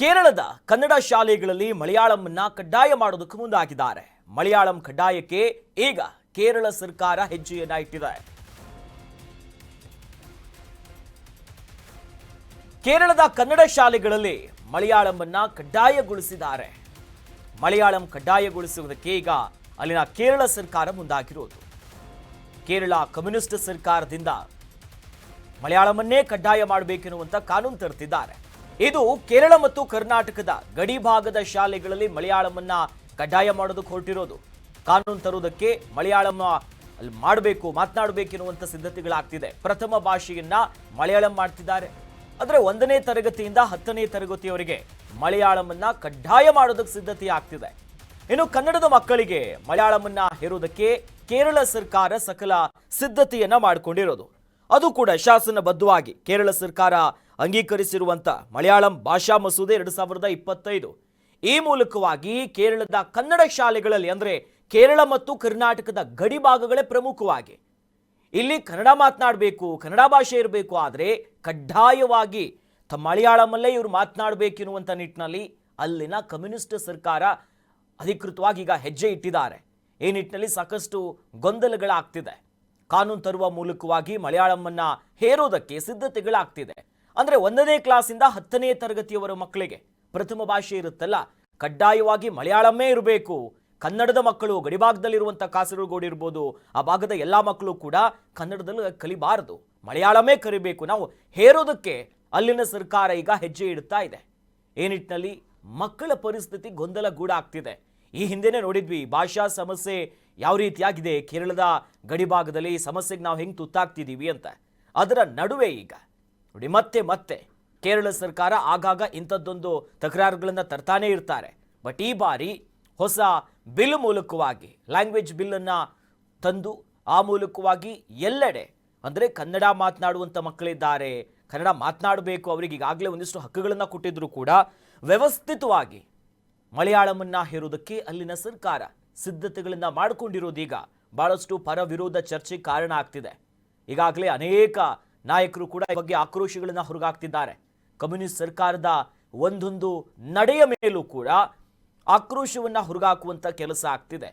ಕೇರಳದ ಕನ್ನಡ ಶಾಲೆಗಳಲ್ಲಿ ಮಲಯಾಳಂನ ಕಡ್ಡಾಯ ಮಾಡೋದಕ್ಕೆ ಮುಂದಾಗಿದ್ದಾರೆ. ಮಲಯಾಳಂ ಕಡ್ಡಾಯಕ್ಕೆ ಈಗ ಕೇರಳ ಸರ್ಕಾರ ಹೆಜ್ಜೆಯನ್ನ ಇಟ್ಟಿದೆ. ಕೇರಳದ ಕನ್ನಡ ಶಾಲೆಗಳಲ್ಲಿ ಮಲಯಾಳಂನ ಕಡ್ಡಾಯಗೊಳಿಸಿದ್ದಾರೆ. ಮಲಯಾಳಂ ಕಡ್ಡಾಯಗೊಳಿಸುವುದಕ್ಕೆ ಈಗ ಅಲ್ಲಿನ ಕೇರಳ ಸರ್ಕಾರ ಮುಂದಾಗಿರೋದು. ಕೇರಳ ಕಮ್ಯುನಿಸ್ಟ್ ಸರ್ಕಾರದಿಂದ ಮಲಯಾಳಮನ್ನೇ ಕಡ್ಡಾಯ ಮಾಡಬೇಕೆನ್ನುವಂತ ಕಾನೂನು ತರುತ್ತಿದ್ದಾರೆ. ಇದು ಕೇರಳ ಮತ್ತು ಕರ್ನಾಟಕದ ಗಡಿ ಭಾಗದ ಶಾಲೆಗಳಲ್ಲಿ ಮಲಯಾಳಮನ್ನ ಕಡ್ಡಾಯ ಮಾಡೋದಕ್ಕೆ ಹೊರಟಿರೋದು. ಕಾನೂನು ತರುವುದಕ್ಕೆ ಮಲಯಾಳಂ ಅಲ್ಲಿ ಮಾಡಬೇಕು, ಮಾತನಾಡಬೇಕೆನ್ನುವಂತ ಸಿದ್ಧತೆಗಳಾಗ್ತಿದೆ. ಪ್ರಥಮ ಭಾಷೆಯನ್ನ ಮಲಯಾಳಂ ಮಾಡ್ತಿದ್ದಾರೆ. ಆದರೆ 1ನೇ ತರಗತಿಯಿಂದ 10ನೇ ತರಗತಿಯವರೆಗೆ ಮಲಯಾಳಮನ್ನ ಕಡ್ಡಾಯ ಮಾಡೋದಕ್ಕೆ ಸಿದ್ಧತೆ ಆಗ್ತಿದೆ. ಇನ್ನು ಕನ್ನಡದ ಮಕ್ಕಳಿಗೆ ಮಲಯಾಳಮನ್ನ ಹೇರೋದಕ್ಕೆ ಕೇರಳ ಸರ್ಕಾರ ಸಕಲ ಸಿದ್ಧತೆಯನ್ನ ಮಾಡಿಕೊಂಡಿರೋದು. ಅದು ಕೂಡ ಶಾಸನಬದ್ಧವಾಗಿ ಕೇರಳ ಸರ್ಕಾರ ಅಂಗೀಕರಿಸಿರುವಂತ ಮಲಯಾಳಂ ಭಾಷಾ ಮಸೂದೆ 2025 ಈ ಮೂಲಕವಾಗಿ ಕೇರಳದ ಕನ್ನಡ ಶಾಲೆಗಳಲ್ಲಿ ಅಂದ್ರೆ ಕೇರಳ ಮತ್ತು ಕರ್ನಾಟಕದ ಗಡಿ ಭಾಗಗಳೇ ಪ್ರಮುಖವಾಗಿ ಇಲ್ಲಿ ಕನ್ನಡ ಮಾತನಾಡಬೇಕು, ಕನ್ನಡ ಭಾಷೆ ಇರಬೇಕು. ಆದರೆ ಕಡ್ಡಾಯವಾಗಿ ಮಲಯಾಳಮಲ್ಲೇ ಇವರು ಮಾತನಾಡಬೇಕೆನ್ನುವಂಥ ನಿಟ್ಟಿನಲ್ಲಿ ಅಲ್ಲಿನ ಕಮ್ಯುನಿಸ್ಟ್ ಸರ್ಕಾರ ಅಧಿಕೃತವಾಗಿ ಈಗ ಹೆಜ್ಜೆ ಇಟ್ಟಿದ್ದಾರೆ. ಈ ನಿಟ್ಟಿನಲ್ಲಿ ಸಾಕಷ್ಟು ಗೊಂದಲಗಳಾಗ್ತಿದೆ. ಕಾನೂನು ತರುವ ಮೂಲಕವಾಗಿ ಮಲಯಾಳಂನ ಹೇರೋದಕ್ಕೆ ಸಿದ್ಧತೆಗಳಾಗ್ತಿದೆ. ಅಂದ್ರೆ 1ನೇ ಕ್ಲಾಸಿಂದ 10ನೇ ತರಗತಿಯವರ ಮಕ್ಕಳಿಗೆ ಪ್ರಥಮ ಭಾಷೆ ಇರುತ್ತಲ್ಲ, ಕಡ್ಡಾಯವಾಗಿ ಮಲಯಾಳಮೇ ಇರಬೇಕು. ಕನ್ನಡದ ಮಕ್ಕಳು ಗಡಿಭಾಗದಲ್ಲಿರುವಂಥ ಕಾಸರಗೋಡು ಇರ್ಬೋದು, ಆ ಭಾಗದ ಎಲ್ಲ ಮಕ್ಕಳು ಕೂಡ ಕನ್ನಡದಲ್ಲಿ ಕಲಿಬಾರದು, ಮಲಯಾಳಮೇ ಕಲಿಬೇಕು. ನಾವು ಹೇರೋದಕ್ಕೆ ಅಲ್ಲಿನ ಸರ್ಕಾರ ಈಗ ಹೆಜ್ಜೆ ಇಡ್ತಾ ಇದೆ. ಈ ನಿಟ್ಟಿನಲ್ಲಿ ಮಕ್ಕಳ ಪರಿಸ್ಥಿತಿ ಗೊಂದಲಗೂಡಾಗ್ತಿದೆ. ಈ ಹಿಂದೆನೇ ನೋಡಿದ್ವಿ ಭಾಷಾ ಸಮಸ್ಯೆ ಯಾವ ರೀತಿಯಾಗಿದೆ ಕೇರಳದ ಗಡಿಭಾಗದಲ್ಲಿ. ಈ ಸಮಸ್ಯೆಗೆ ನಾವು ಹೆಂಗೆ ತುತ್ತಾಗ್ತಿದ್ದೀವಿ ಅಂತ. ಅದರ ನಡುವೆ ಈಗ ನೋಡಿ ಮತ್ತೆ ಕೇರಳ ಸರ್ಕಾರ ಆಗಾಗ ಇಂಥದ್ದೊಂದು ತಕರಾರುಗಳನ್ನು ತರ್ತಾನೆ ಇರ್ತಾರೆ. ಬಟ್ ಈ ಬಾರಿ ಹೊಸ ಬಿಲ್ ಮೂಲಕವಾಗಿ ಲ್ಯಾಂಗ್ವೇಜ್ ಬಿಲ್ಲನ್ನು ತಂದು ಆ ಮೂಲಕವಾಗಿ ಎಲ್ಲೆಡೆ ಅಂದರೆ ಕನ್ನಡ ಮಾತನಾಡುವಂಥ ಮಕ್ಕಳಿದ್ದಾರೆ, ಕನ್ನಡ ಮಾತನಾಡಬೇಕು, ಅವರಿಗೆ ಈಗಾಗಲೇ ಒಂದಿಷ್ಟು ಹಕ್ಕುಗಳನ್ನು ಕೊಟ್ಟಿದ್ರು ಕೂಡ ವ್ಯವಸ್ಥಿತವಾಗಿ ಮಲಯಾಳಮನ್ನ ಹೇರೋದಕ್ಕೆ ಅಲ್ಲಿನ ಸರ್ಕಾರ ಸಿದ್ಧತೆಗಳನ್ನು ಮಾಡಿಕೊಂಡಿರೋದೀಗ ಬಹಳಷ್ಟು ಪರ ವಿರೋಧ ಚರ್ಚೆ ಕಾರಣ ಆಗ್ತಿದೆ. ಈಗಾಗಲೇ ಅನೇಕ ನಾಯಕರು ಕೂಡ ಈ ಬಗ್ಗೆ ಆಕ್ರೋಶಗಳನ್ನು ಹೊರಗಾಗ್ತಿದ್ದಾರೆ. ಕಮ್ಯುನಿಸ್ಟ್ ಸರ್ಕಾರದ ಒಂದೊಂದು ನಡೆಯ ಮೇಲೂ ಕೂಡ ಆಕ್ರೋಶವನ್ನು ಹೊರಗಾಕುವಂತ ಕೆಲಸ ಆಗ್ತಿದೆ.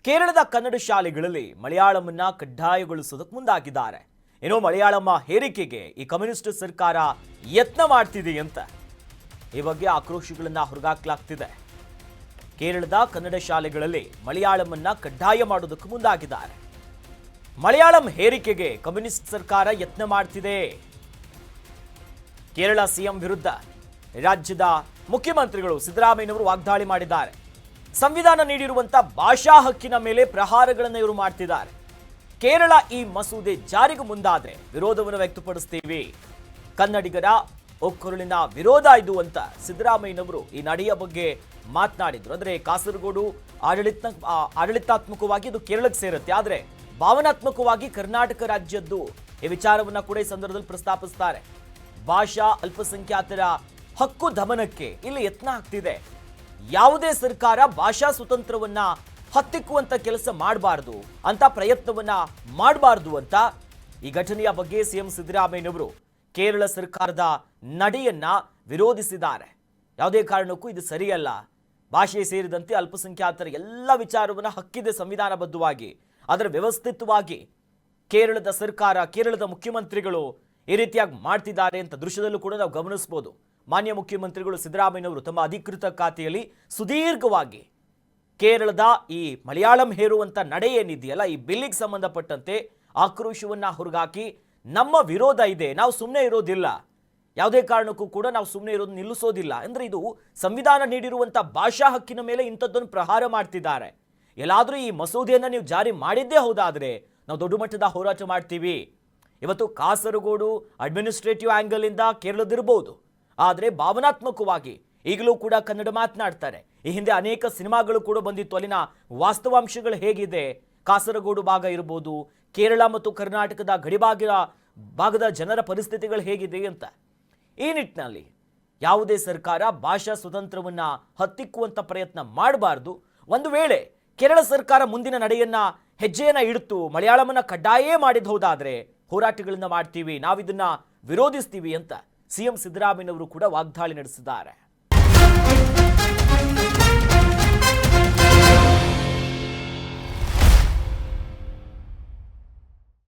ಕೇರಳದ ಕನ್ನಡ ಶಾಲೆಗಳಲ್ಲಿ ಮಲಯಾಳಮನ್ನ ಕಡ್ಡಾಯಗೊಳಿಸೋದಕ್ಕೆ ಮುಂದಾಗಿದ್ದಾರೆ. ಏನೋ ಮಲಯಾಳಮ ಹೇರಿಕೆಗೆ ಈ ಕಮ್ಯುನಿಸ್ಟ್ ಸರ್ಕಾರ ಯತ್ನ ಮಾಡ್ತಿದೆ ಅಂತ ಈ ಬಗ್ಗೆ ಆಕ್ರೋಶಗಳನ್ನ ಹೊರಗಾಕಲಾಗ್ತಿದೆ. ಕೇರಳದ ಕನ್ನಡ ಶಾಲೆಗಳಲ್ಲಿ ಮಲಯಾಳಮನ್ನ ಕಡ್ಡಾಯ ಮಾಡೋದಕ್ಕೆ ಮುಂದಾಗಿದ್ದಾರೆ. ಮಲಯಾಳಂ ಹೇರಿಕೆಗೆ ಕಮ್ಯುನಿಸ್ಟ್ ಸರ್ಕಾರ ಯತ್ನ ಮಾಡ್ತಿದೆ. ಕೇರಳ ಸಿಎಂ ವಿರುದ್ಧ ರಾಜ್ಯದ ಮುಖ್ಯಮಂತ್ರಿಗಳು ಸಿದ್ದರಾಮಯ್ಯನವರು ವಾಗ್ದಾಳಿ ಮಾಡಿದ್ದಾರೆ. ಸಂವಿಧಾನ ನೀಡಿರುವಂತ ಭಾಷಾ ಹಕ್ಕಿನ ಮೇಲೆ ಪ್ರಹಾರಗಳನ್ನು ಇವರು ಮಾಡ್ತಿದ್ದಾರೆ. ಕೇರಳ ಈ ಮಸೂದೆ ಜಾರಿಗೆ ಮುಂದಾದ್ರೆ ವಿರೋಧವನ್ನು ವ್ಯಕ್ತಪಡಿಸ್ತೀವಿ, ಕನ್ನಡಿಗರ ಒಕ್ಕರುಳಿನ ವಿರೋಧ ಇದು ಅಂತ ಸಿದ್ದರಾಮಯ್ಯನವರು ಈ ನಡೆಯ ಬಗ್ಗೆ ಮಾತನಾಡಿದ್ರು. ಅಂದ್ರೆ ಕಾಸರಗೋಡು ಆಡಳಿತಾತ್ಮಕವಾಗಿ ಇದು ಕೇರಳಕ್ಕೆ ಸೇರುತ್ತೆ, ಆದ್ರೆ ಭಾವನಾತ್ಮಕವಾಗಿ ಕರ್ನಾಟಕ ರಾಜ್ಯದ್ದು ಈ ವಿಚಾರವನ್ನ ಕೂಡ ಈ ಸಂದರ್ಭದಲ್ಲಿ ಪ್ರಸ್ತಾಪಿಸ್ತಾರೆ. ಭಾಷಾ ಅಲ್ಪಸಂಖ್ಯಾತರ ಹಕ್ಕು ದಮನಕ್ಕೆ ಇಲ್ಲಿ ಯತ್ನ ಆಗ್ತಿದೆ. ಯಾವುದೇ ಸರ್ಕಾರ ಭಾಷಾ ಸ್ವತಂತ್ರವನ್ನ ಹತ್ತಿಕ್ಕುವಂತ ಕೆಲಸ ಮಾಡಬಾರದು ಅಂತ ಪ್ರಯತ್ನವನ್ನ ಮಾಡಬಾರದು ಅಂತ ಈ ಘಟನೆಯ ಬಗ್ಗೆ ಸಿಎಂ ಸಿದ್ದರಾಮಯ್ಯನವರು ಕೇರಳ ಸರ್ಕಾರದ ನಡೆಯನ್ನ ವಿರೋಧಿಸಿದ್ದಾರೆ. ಯಾವುದೇ ಕಾರಣಕ್ಕೂ ಇದು ಸರಿಯಲ್ಲ, ಭಾಷೆ ಸೇರಿದಂತೆ ಅಲ್ಪಸಂಖ್ಯಾತರ ಎಲ್ಲ ವಿಚಾರವನ್ನ ಹಕ್ಕಿದೆ ಸಂವಿಧಾನಬದ್ಧವಾಗಿ, ಅದರ ವ್ಯವಸ್ಥಿತವಾಗಿ ಕೇರಳದ ಸರ್ಕಾರ, ಕೇರಳದ ಮುಖ್ಯಮಂತ್ರಿಗಳು ಈ ರೀತಿಯಾಗಿ ಮಾಡ್ತಿದ್ದಾರೆ ಅಂತ ದೃಶ್ಯದಲ್ಲೂ ಕೂಡ ನಾವು ಗಮನಿಸಬಹುದು. ಮಾನ್ಯ ಮುಖ್ಯಮಂತ್ರಿಗಳು ಸಿದ್ದರಾಮಯ್ಯನವರು ತಮ್ಮ ಅಧಿಕೃತ ಖಾತೆಯಲ್ಲಿ ಸುದೀರ್ಘವಾಗಿ ಕೇರಳದ ಈ ಮಲಯಾಳಂ ಹೇರುವಂತ ನಡೆ ಏನಿದೆಯಲ್ಲ, ಈ ಬಿಲ್ಲಿಗೆ ಸಂಬಂಧಪಟ್ಟಂತೆ ಆಕ್ರೋಶವನ್ನ ಹೊರಗಾಕಿ ನಮ್ಮ ವಿರೋಧ ಇದೆ, ನಾವು ಸುಮ್ಮನೆ ಇರೋದಿಲ್ಲ, ಯಾವುದೇ ಕಾರಣಕ್ಕೂ ಕೂಡ ನಾವು ಸುಮ್ಮನೆ ಇರೋದು ನಿಲ್ಲಿಸೋದಿಲ್ಲ, ಅಂದ್ರೆ ಇದು ಸಂವಿಧಾನ ನೀಡಿರುವಂತ ಭಾಷಾ ಹಕ್ಕಿನ ಮೇಲೆ ಇಂಥದ್ದೊಂದು ಪ್ರಹಾರ ಮಾಡ್ತಿದ್ದಾರೆ. ಎಲ್ಲಾದ್ರೂ ಈ ಮಸೂದೆಯನ್ನ ನೀವು ಜಾರಿ ಮಾಡಿದ್ದೇ ಹೌದಾದ್ರೆ ನಾವು ದೊಡ್ಡ ಮಟ್ಟದ ಹೋರಾಟ ಮಾಡ್ತೀವಿ. ಇವತ್ತು ಕಾಸರಗೋಡು ಅಡ್ಮಿನಿಸ್ಟ್ರೇಟಿವ್ ಆಂಗಲ್ ಇಂದ ಕೇರಳದಿರಬಹುದು, ಆದರೆ ಭಾವನಾತ್ಮಕವಾಗಿ ಈಗಲೂ ಕೂಡ ಕನ್ನಡ ಮಾತನಾಡ್ತಾರೆ. ಈ ಹಿಂದೆ ಅನೇಕ ಸಿನಿಮಾಗಳು ಕೂಡ ಬಂದಿತ್ತು. ಅಲ್ಲಿನ ವಾಸ್ತವಾಂಶಗಳು ಹೇಗಿದೆ, ಕಾಸರಗೋಡು ಭಾಗ ಇರಬಹುದು, ಕೇರಳ ಮತ್ತು ಕರ್ನಾಟಕದ ಭಾಗದ ಜನರ ಪರಿಸ್ಥಿತಿಗಳು ಹೇಗಿದೆ ಅಂತ. ಈ ನಿಟ್ಟಿನಲ್ಲಿ ಯಾವುದೇ ಸರ್ಕಾರ ಭಾಷಾ ಸ್ವತಂತ್ರವನ್ನ ಹತ್ತಿಕ್ಕುವಂತ ಪ್ರಯತ್ನ ಮಾಡಬಾರದು. ಒಂದು ವೇಳೆ ಕೇರಳ ಸರ್ಕಾರ ಮುಂದಿನ ನಡೆಯನ್ನ ಹೆಜ್ಜೆಯನ್ನ ಇಡ್ತು ಮಲಯಾಳಮನ್ನ ಕಡ್ಡಾಯ ಮಾಡಿದ ಹೋದಾದ್ರೆ ಹೋರಾಟಗಳನ್ನ ಮಾಡ್ತೀವಿ, ನಾವಿದನ್ನ ವಿರೋಧಿಸ್ತೀವಿ ಅಂತ ಸಿಎಂ ಸಿದ್ದರಾಮಯ್ಯನವರು ಕೂಡ ವಾಗ್ದಾಳಿ ನಡೆಸಿದ್ದಾರೆ.